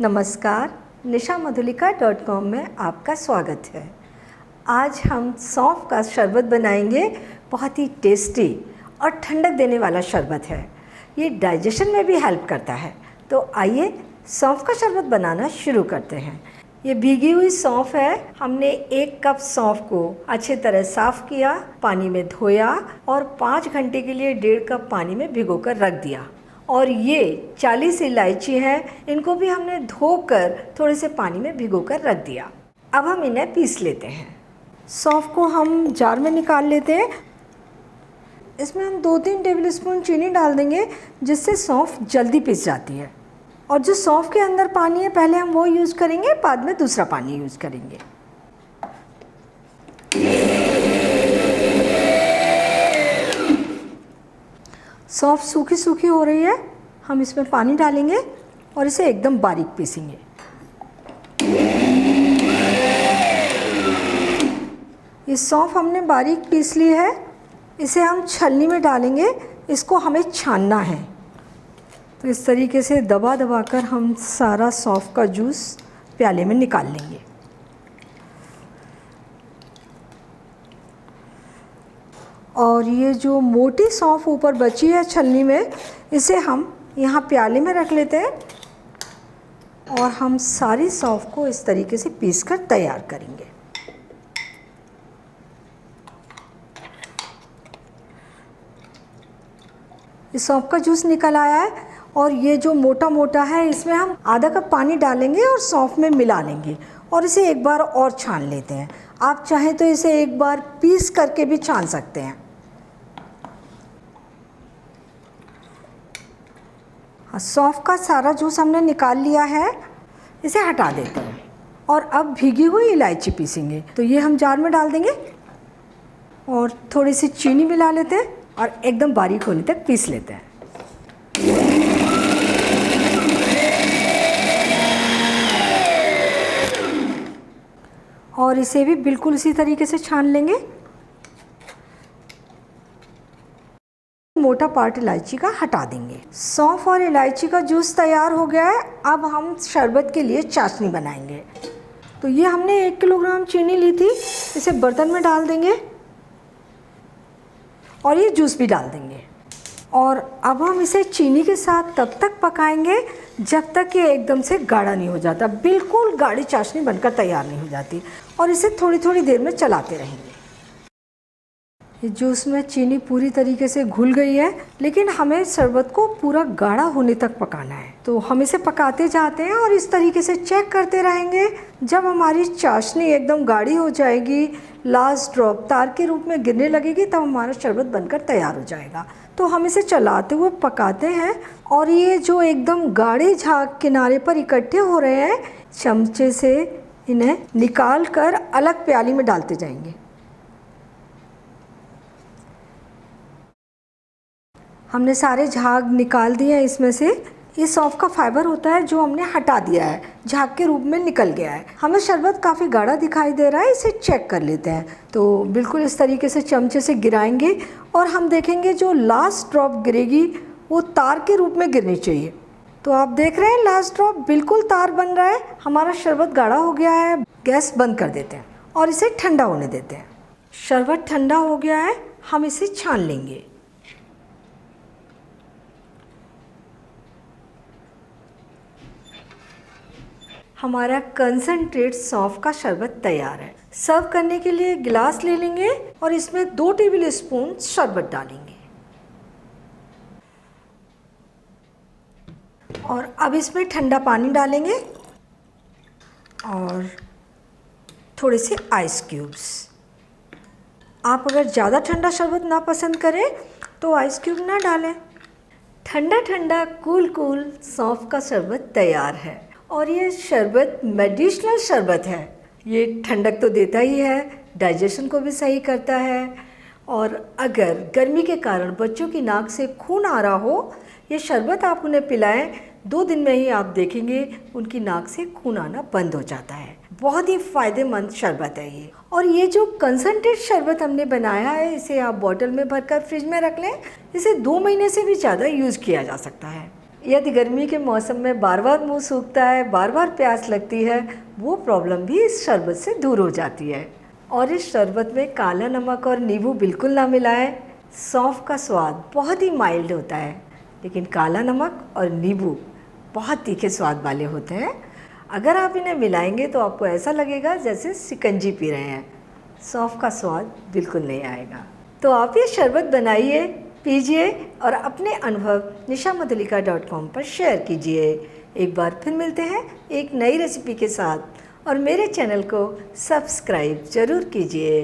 नमस्कार, nishamadhulika.com में आपका स्वागत है। आज हम सौंफ का शरबत बनाएंगे। बहुत ही टेस्टी और ठंडक देने वाला शरबत है। ये डाइजेशन में भी हेल्प करता है। तो आइए सौंफ का शरबत बनाना शुरू करते हैं। ये भीगी हुई सौंफ है। हमने 1 कप सौंफ को अच्छे तरह साफ़ किया, पानी में धोया और 5 घंटे के लिए 1.5 कप पानी में भिगोकर रख दिया। और ये 40 इलायची है, इनको भी हमने धोकर थोड़े से पानी में भिगोकर रख दिया। अब हम इन्हें पीस लेते हैं। सौंफ को हम जार में निकाल लेते हैं। इसमें हम 2-3 टेबलस्पून चीनी डाल देंगे, जिससे सौंफ जल्दी पिस जाती है। और जो सौंफ के अंदर पानी है, पहले हम वो यूज़ करेंगे, बाद में दूसरा पानी यूज़ करेंगे। सौंफ सूखी सूखी हो रही है। हम इसमें पानी डालेंगे और इसे एकदम बारीक पीसेंगे। ये सौंफ हमने बारीक पीस ली है। इसे हम छलनी में डालेंगे। इसको हमें छानना है। तो इस तरीके से दबा दबा कर हम सारा सौंफ का जूस प्याले में निकाल लेंगे। और ये जो मोटी सौंफ ऊपर बची है छलनी में, इसे हम यहाँ प्याले में रख लेते हैं और हम सारी सौंफ को इस तरीके से पीसकर तैयार करेंगे। इस सौंफ का जूस निकल आया है और ये जो मोटा मोटा है, इसमें हम आधा कप पानी डालेंगे और सौंफ में मिला लेंगे और इसे एक बार और छान लेते हैं। आप चाहें तो इसे एक बार पीस करके भी छान सकते हैं। सौंफ का सारा जूस हमने निकाल लिया है। इसे हटा देते हैं और अब भीगी हुई इलायची पीसेंगे। तो ये हम जार में डाल देंगे और थोड़ी सी चीनी मिला लेते हैं और एकदम बारीक होने तक पीस लेते हैं। और इसे भी बिल्कुल इसी तरीके से छान लेंगे। मोटा पार्ट इलायची का हटा देंगे। सौंफ और इलायची का जूस तैयार हो गया है। अब हम शरबत के लिए चाशनी बनाएंगे। तो ये हमने 1 किलोग्राम चीनी ली थी। इसे बर्तन में डाल देंगे और ये जूस भी डाल देंगे। और अब हम इसे चीनी के साथ तब तक पकाएंगे जब तक ये एकदम से गाढ़ा नहीं हो जाता। बिल्कुल गाढ़ी चाशनी बनकर तैयार नहीं हो जाती। और इसे थोड़ी थोड़ी देर में चलाते रहेंगे। ये जूस में चीनी पूरी तरीके से घुल गई है, लेकिन हमें शरबत को पूरा गाढ़ा होने तक पकाना है। तो हम इसे पकाते जाते हैं और इस तरीके से चेक करते रहेंगे। जब हमारी चाशनी एकदम गाढ़ी हो जाएगी, लास्ट ड्रॉप तार के रूप में गिरने लगेगी, तब हमारा शरबत बनकर तैयार हो जाएगा। तो हम इसे चलाते हुए पकाते हैं और ये जो एकदम गाढ़े झाग किनारे पर इकट्ठे हो रहे हैं, चमचे से इन्हें निकाल कर अलग प्याली में डालते जाएंगे। हमने सारे झाग निकाल दिए हैं इसमें से। ये सौंफ का फाइबर होता है जो हमने हटा दिया है, झाग के रूप में निकल गया है। हमें शरबत काफ़ी गाढ़ा दिखाई दे रहा है, इसे चेक कर लेते हैं। तो बिल्कुल इस तरीके से चमचे से गिराएंगे और हम देखेंगे जो लास्ट ड्रॉप गिरेगी वो तार के रूप में गिरनी चाहिए। तो आप देख रहे हैं लास्ट ड्रॉप बिल्कुल तार बन रहा है। हमारा शरबत गाढ़ा हो गया है। गैस बंद कर देते हैं और इसे ठंडा होने देते हैं। शरबत ठंडा हो गया है, हम इसे छान लेंगे। हमारा कंसनट्रेट सौंफ का शरबत तैयार है। सर्व करने के लिए गिलास ले लेंगे और इसमें 2 टेबलस्पून शरबत डालेंगे। और अब इसमें ठंडा पानी डालेंगे और थोड़े से आइस क्यूब्स। आप अगर ज़्यादा ठंडा शरबत ना पसंद करें तो आइस क्यूब ना डालें। ठंडा ठंडा कूल कूल सौंफ का शरबत तैयार है। और ये शरबत मेडिसिनल शरबत है। ये ठंडक तो देता ही है, डाइजेशन को भी सही करता है। और अगर गर्मी के कारण बच्चों की नाक से खून आ रहा हो, ये शरबत आप उन्हें पिलाएं, 2 दिन में ही आप देखेंगे उनकी नाक से खून आना बंद हो जाता है। बहुत ही फ़ायदेमंद शरबत है ये। और ये जो कंसनट्रेट शरबत हमने बनाया है, इसे आप बॉटल में भरकर फ्रिज में रख लें। इसे 2 महीने से भी ज़्यादा यूज़ किया जा सकता है। यदि गर्मी के मौसम में बार बार मुंह सूखता है, बार बार प्यास लगती है, वो प्रॉब्लम भी इस शरबत से दूर हो जाती है। और इस शरबत में काला नमक और नींबू बिल्कुल ना मिलाएं। सौंफ का स्वाद बहुत ही माइल्ड होता है, लेकिन काला नमक और नींबू बहुत तीखे स्वाद वाले होते हैं। अगर आप इन्हें मिलाएंगे तो आपको ऐसा लगेगा जैसे शिकंजी पी रहे हैं। सौंफ का स्वाद बिल्कुल नहीं आएगा। तो आप ये शरबत बनाइए, पीजिए और अपने अनुभव nishammadhulika.com पर शेयर कीजिए। एक बार फिर मिलते हैं एक नई रेसिपी के साथ, और मेरे चैनल को सब्सक्राइब ज़रूर कीजिए।